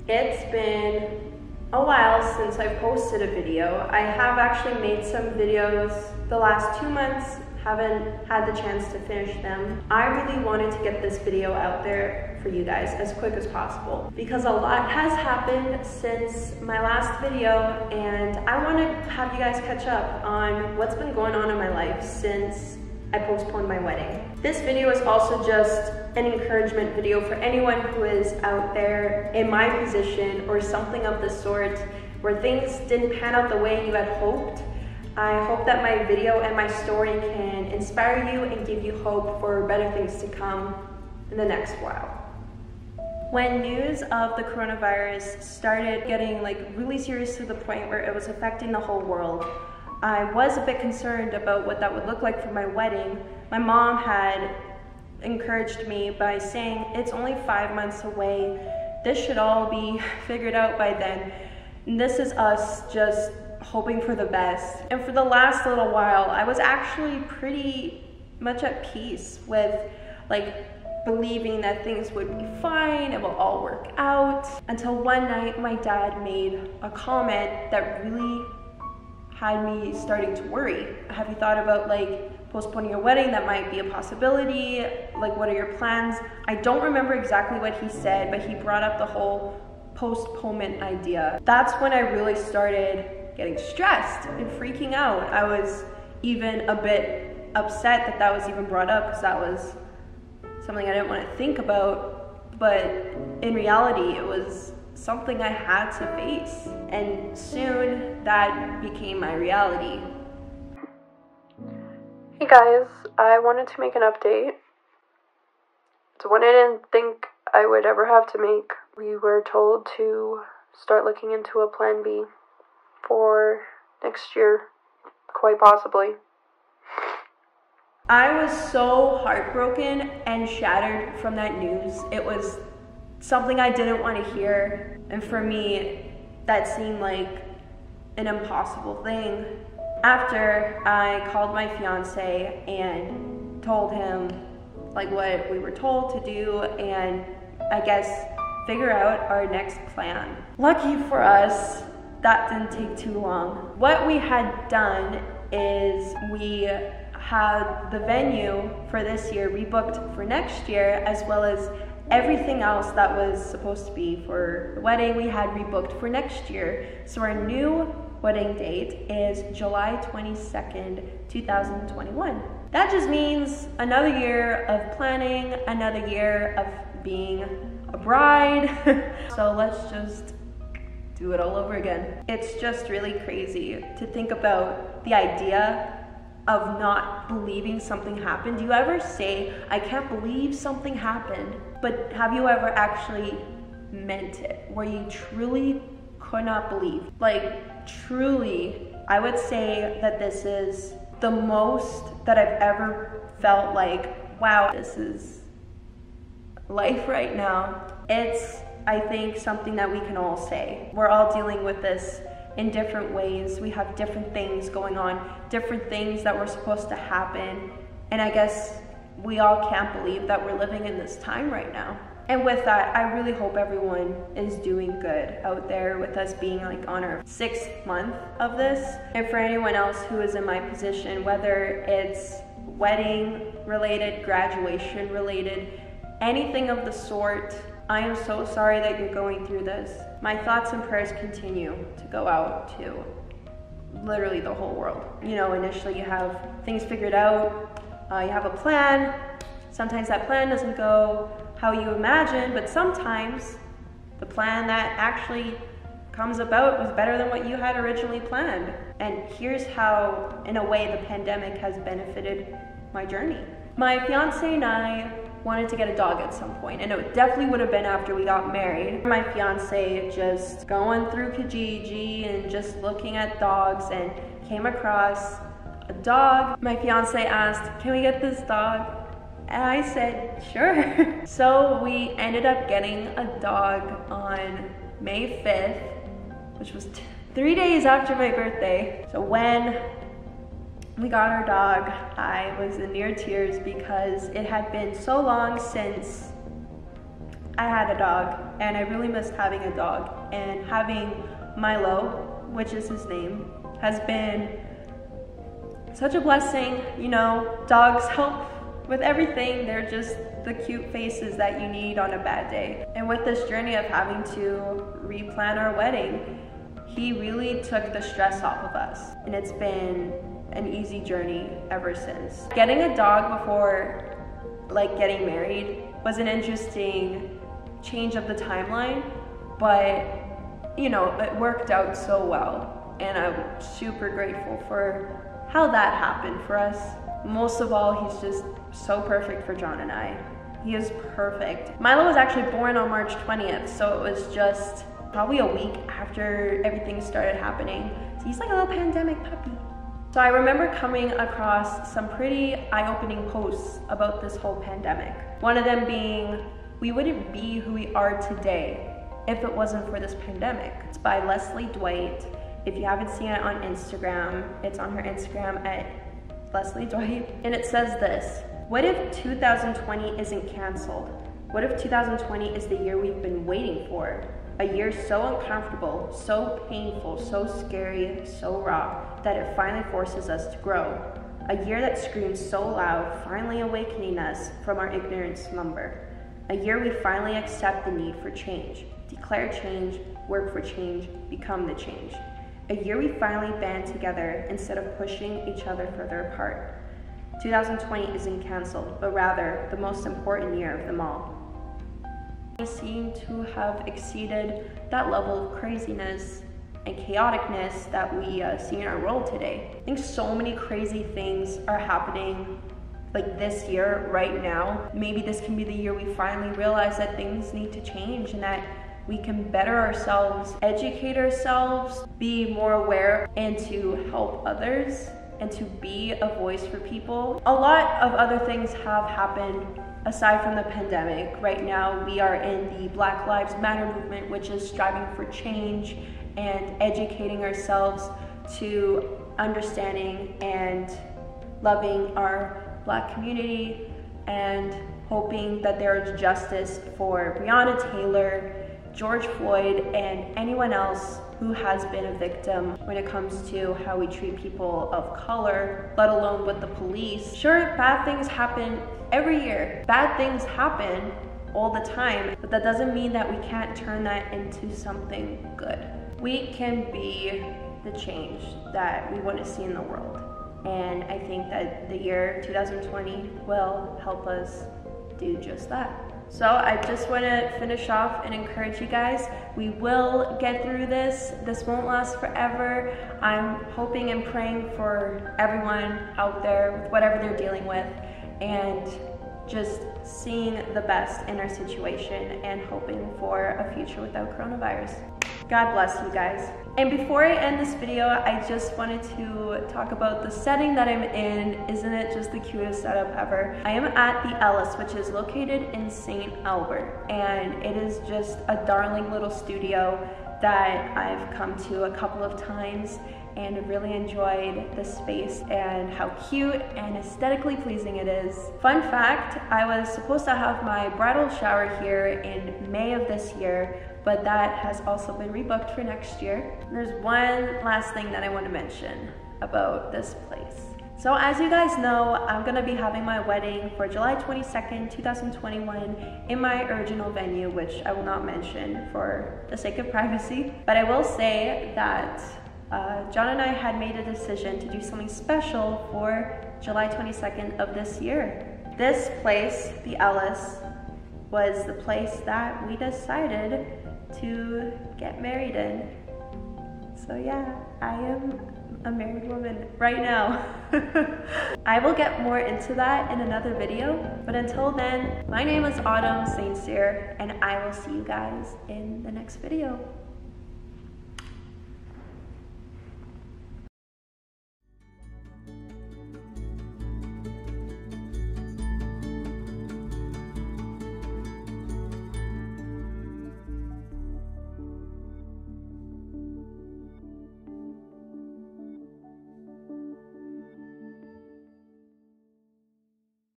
It's been a while since I've posted a video. I have actually made some videos the last 2 months, haven't had the chance to finish them. I really wanted to get this video out there for you guys as quick as possible because a lot has happened since my last video, and I want to have you guys catch up on what's been going on in my life since I postponed my wedding. This video is also just an encouragement video for anyone who is out there in my position or something of the sort where things didn't pan out the way you had hoped. I hope that my video and my story can inspire you and give you hope for better things to come in the next while. When news of the coronavirus started getting really serious to the point where it was affecting the whole world, I was a bit concerned about what that would look like for my wedding. My mom had encouraged me by saying, it's only 5 months away. This should all be figured out by then. And this is us just hoping for the best. And for the last little while, I was actually pretty much at peace with believing that things would be fine, it will all work out. Until one night, my dad made a comment that really had me starting to worry. Have you thought about postponing your wedding? That might be a possibility. What are your plans? I don't remember exactly what he said, but he brought up the whole postponement idea. That's when I really started getting stressed and freaking out. I was even a bit upset that that was even brought up because that was something I didn't want to think about, but in reality, it was something I had to face, and soon that became my reality. Hey guys, I wanted to make an update. It's one I didn't think I would ever have to make. We were told to start looking into a plan B for next year, quite possibly. I was so heartbroken and shattered from that news. It was something I didn't want to hear, and for me, that seemed like an impossible thing. After I called my fiance and told him what we were told to do, and I guess figure out our next plan. Lucky for us, that didn't take too long. What we had done is we had the venue for this year rebooked for next year, as well as everything else that was supposed to be for the wedding we had rebooked for next year. So our new wedding date is July 22nd, 2021. That just means another year of planning, another year of being a bride. So let's just do it all over again. It's just really crazy to think about the idea of not believing something happened. Do you ever say, I can't believe something happened? But have you ever actually meant it, where you truly could not believe? Truly, I would say that this is the most that I've ever felt wow, this is life right now. It's, I think, something that we can all say. We're all dealing with this in different ways. We have different things going on, different things that were supposed to happen. And I guess we all can't believe that we're living in this time right now. And with that, I really hope everyone is doing good out there with us being on our 6th month of this. And for anyone else who is in my position, whether it's wedding related, graduation related, anything of the sort, I am so sorry that you're going through this. My thoughts and prayers continue to go out to literally the whole world. Initially you have things figured out, you have a plan. Sometimes that plan doesn't go how you imagine, but sometimes the plan that actually comes about was better than what you had originally planned. And here's how, in a way, the pandemic has benefited my journey. My fiance and I wanted to get a dog at some point, and it definitely would have been after we got married. My fiance just going through Kijiji and just looking at dogs and came across a dog. My fiance asked, can we get this dog? And I said, sure. So we ended up getting a dog on May 5th, which was 3 days after my birthday. So when we got our dog, I was in near tears because it had been so long since I had a dog, and I really missed having a dog. And having Milo, which is his name, has been such a blessing. You know, dogs help with everything. They're just the cute faces that you need on a bad day. And with this journey of having to replan our wedding, he really took the stress off of us. And it's been an easy journey ever since. Getting a dog before getting married was an interesting change of the timeline, but you know, it worked out so well, and I'm super grateful for how that happened for us. Most of all, he's just so perfect for John and I. He is perfect. Milo was actually born on March 20th, so it was just probably a week after everything started happening. So he's like a little pandemic puppy. So I remember coming across some pretty eye-opening posts about this whole pandemic. One of them being, we wouldn't be who we are today if it wasn't for this pandemic. It's by Leslie Dwight. If you haven't seen it on Instagram, it's on her Instagram at Leslie Dwight. And it says this: what if 2020 isn't canceled? What if 2020 is the year we've been waiting for? A year so uncomfortable, so painful, so scary, so raw, that it finally forces us to grow. A year that screams so loud, finally awakening us from our ignorant slumber. A year we finally accept the need for change, declare change, work for change, become the change. A year we finally band together instead of pushing each other further apart. 2020 isn't canceled, but rather the most important year of them all. We seem to have exceeded that level of craziness and chaoticness that we see in our world today. I think so many crazy things are happening this year, right now. Maybe this can be the year we finally realize that things need to change and that we can better ourselves, educate ourselves, be more aware, and to help others, and to be a voice for people. A lot of other things have happened aside from the pandemic. Right now, we are in the Black Lives Matter movement, which is striving for change and educating ourselves to understanding and loving our Black community, and hoping that there is justice for Breonna Taylor, George Floyd, and anyone else who has been a victim when it comes to how we treat people of color, let alone with the police. Sure, bad things happen every year. Bad things happen all the time, but that doesn't mean that we can't turn that into something good. We can be the change that we want to see in the world. And I think that the year 2020 will help us do just that. So I just want to finish off and encourage you guys. We will get through this. This won't last forever. I'm hoping and praying for everyone out there with whatever they're dealing with, and just seeing the best in our situation and hoping for a future without coronavirus. God bless you guys. And before I end this video, I just wanted to talk about the setting that I'm in. Isn't it just the cutest setup ever? I am at the Ellis, which is located in St. Albert, and it is just a darling little studio that I've come to a couple of times and really enjoyed the space and how cute and aesthetically pleasing it is. Fun fact, I was supposed to have my bridal shower here in May of this year, but that has also been rebooked for next year. And there's one last thing that I want to mention about this place. So as you guys know, I'm gonna be having my wedding for July 22nd, 2021 in my original venue, which I will not mention for the sake of privacy. But I will say that John and I had made a decision to do something special for July 22nd of this year. This place, the Ellis, was the place that we decided to get married in. So yeah, I am a married woman right now. I will get more into that in another video, but until then, my name is Autumn St. Cyr, and I will see you guys in the next video.